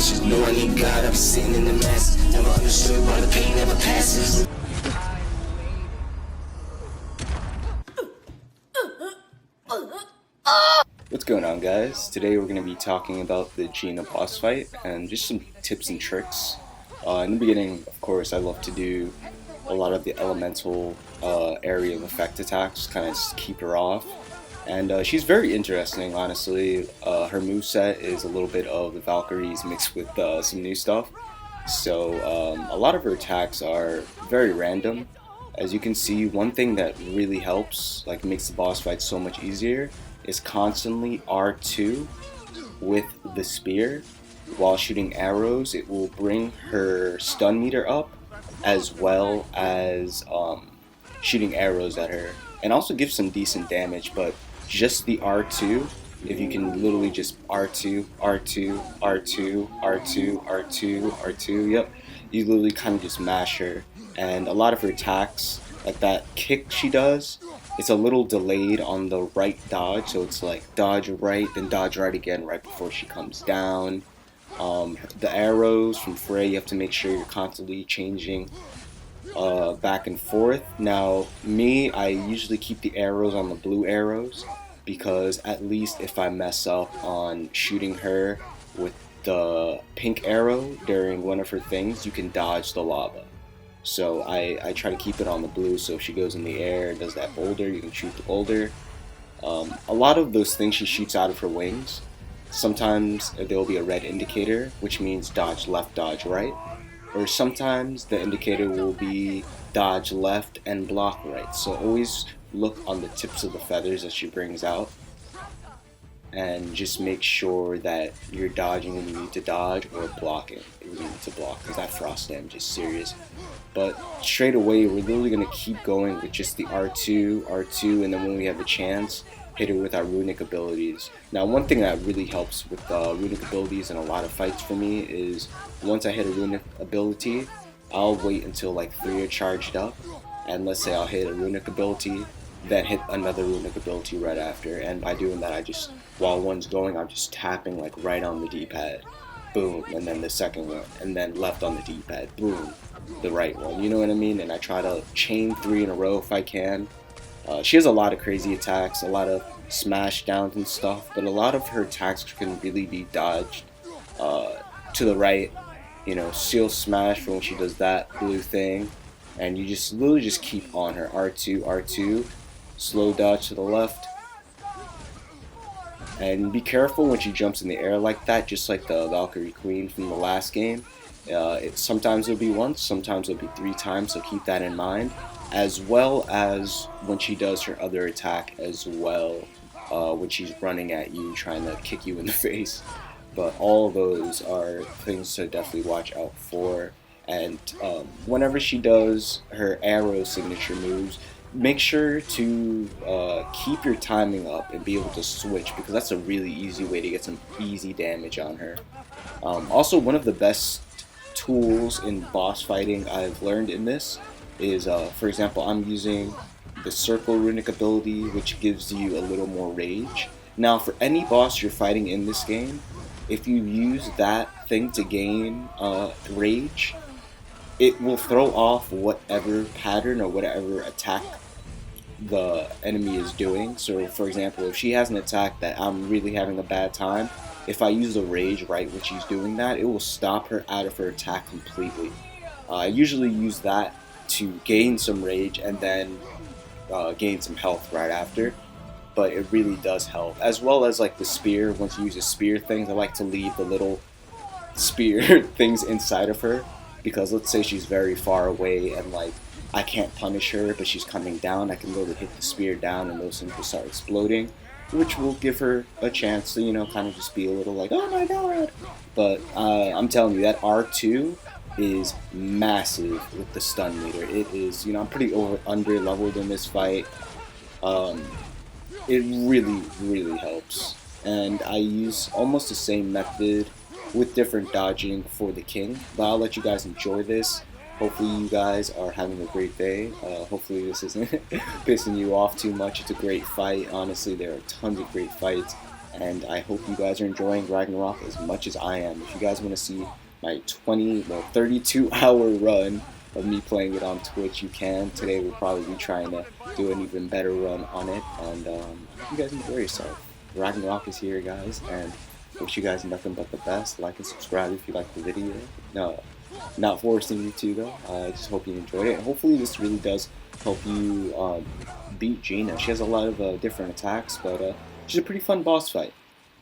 ashes. No, I need God, I'm sitting in the masses. Never understood why the pain never passes. What's going on, guys? Today we're going to be talking about the GINA boss fight and just some tips and tricks. In the beginning, of course, I love to do a lot of the elemental area of effect attacks, kind of just keep her off. And she's very interesting, honestly. Her moveset is a little bit of the Valkyries mixed with some new stuff. So a lot of her attacks are very random. As you can see, one thing that really helps, like makes the boss fight so much easier, is constantly R2 with the spear. While shooting arrows, it will bring her stun meter up, as well as shooting arrows at her, and also give some decent damage. But just the R2, if you can literally just R2, R2, R2, R2, R2, R2, yep, you literally kind of just mash her. And a lot of her attacks, like that kick she does, it's a little delayed on the right dodge, so it's like dodge right, then dodge right again right before she comes down. The arrows from Frey, you have to make sure you're constantly changing back and forth. Now, me, I usually keep the arrows on the blue arrows, because at least if I mess up on shooting her with the pink arrow during one of her things, you can dodge the lava. So I try to keep it on the blue, so if she goes in the air and does that boulder, you can shoot the boulder. A lot of those things she shoots out of her wings, sometimes there will be a red indicator, which means dodge left, dodge right. Or sometimes the indicator will be dodge left and block right. So always look on the tips of the feathers that she brings out, and just make sure that you're dodging when you need to dodge, or blocking when you need to block, because that frost damage is serious. But straight away, we're literally going to keep going with just the R2, R2, and then when we have a chance, hit her with our runic abilities. Now, one thing that really helps with runic abilities in a lot of fights for me is, once I hit a runic ability, I'll wait until like 3 are charged up, and let's say I'll hit a runic ability, then hit another runic ability right after. And by doing that, I just, while one's going, I'm just tapping like right on the D-pad, boom, and then the second one, and then left on the D-pad, boom, the right one, you know what I mean? And I try to chain 3 in a row if I can. She has a lot of crazy attacks, a lot of smash downs and stuff, but a lot of her attacks can really be dodged to the right. You know, seal smash for when she does that blue thing, and you just literally just keep on her R2, R2, slow dodge to the left, and be careful when she jumps in the air like that, just like the Valkyrie Queen from the last game. Sometimes it'll be once, sometimes it'll be 3 times, so keep that in mind, as well as when she does her other attack as well, when she's running at you trying to kick you in the face. But all those are things to definitely watch out for. And whenever she does her arrow signature moves, make sure to keep your timing up and be able to switch, because that's a really easy way to get some easy damage on her. Also, one of the best tools in boss fighting I've learned in this is, for example, I'm using the circle runic ability, which gives you a little more rage. Now, for any boss you're fighting in this game, if you use that thing to gain rage, it will throw off whatever pattern or whatever attack the enemy is doing. So for example, if she has an attack that I'm really having a bad time, if I use the rage right when she's doing that, it will stop her out of her attack completely. I usually use that to gain some rage and then gain some health right after. But it really does help, as well as like the spear. Once you use the spear things, I like to leave the little spear things inside of her, because let's say she's very far away and like I can't punish her, but she's coming down, I can literally hit the spear down and those things will start exploding, which will give her a chance to, you know, kind of just be a little like, oh my god. But I'm telling you, that R2 is massive with the stun meter. It is, you know, I'm pretty under leveled in this fight. It really helps, and I use almost the same method with different dodging for the king, but I'll let you guys enjoy this. Hopefully you guys are having a great day. Hopefully this isn't pissing you off too much. It's a great fight. Honestly, there are tons of great fights. and I hope you guys are enjoying Ragnarok as much as I am. If you guys want to see my 32-hour run of me playing it on Twitch, you can. Today we'll probably be trying to do an even better run on it, and you guys enjoy yourself. Ragnarok is here, guys, and wish you guys nothing but the best. Like and subscribe if you like the video. No, not forcing you to though. I just hope you enjoyed it, and hopefully this really does help you beat GINA. She has a lot of different attacks, but she's a pretty fun boss fight.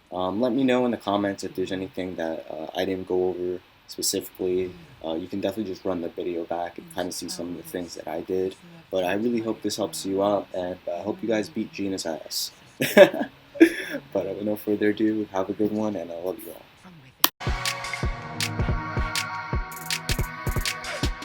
Let me know in the comments if there's anything that I didn't go over specifically. You can definitely just run the video back and kind of see some of the things that I did. But I really hope this helps you out, and I hope you guys beat GINA's ass. But with no further ado, have a good one, and I love you all.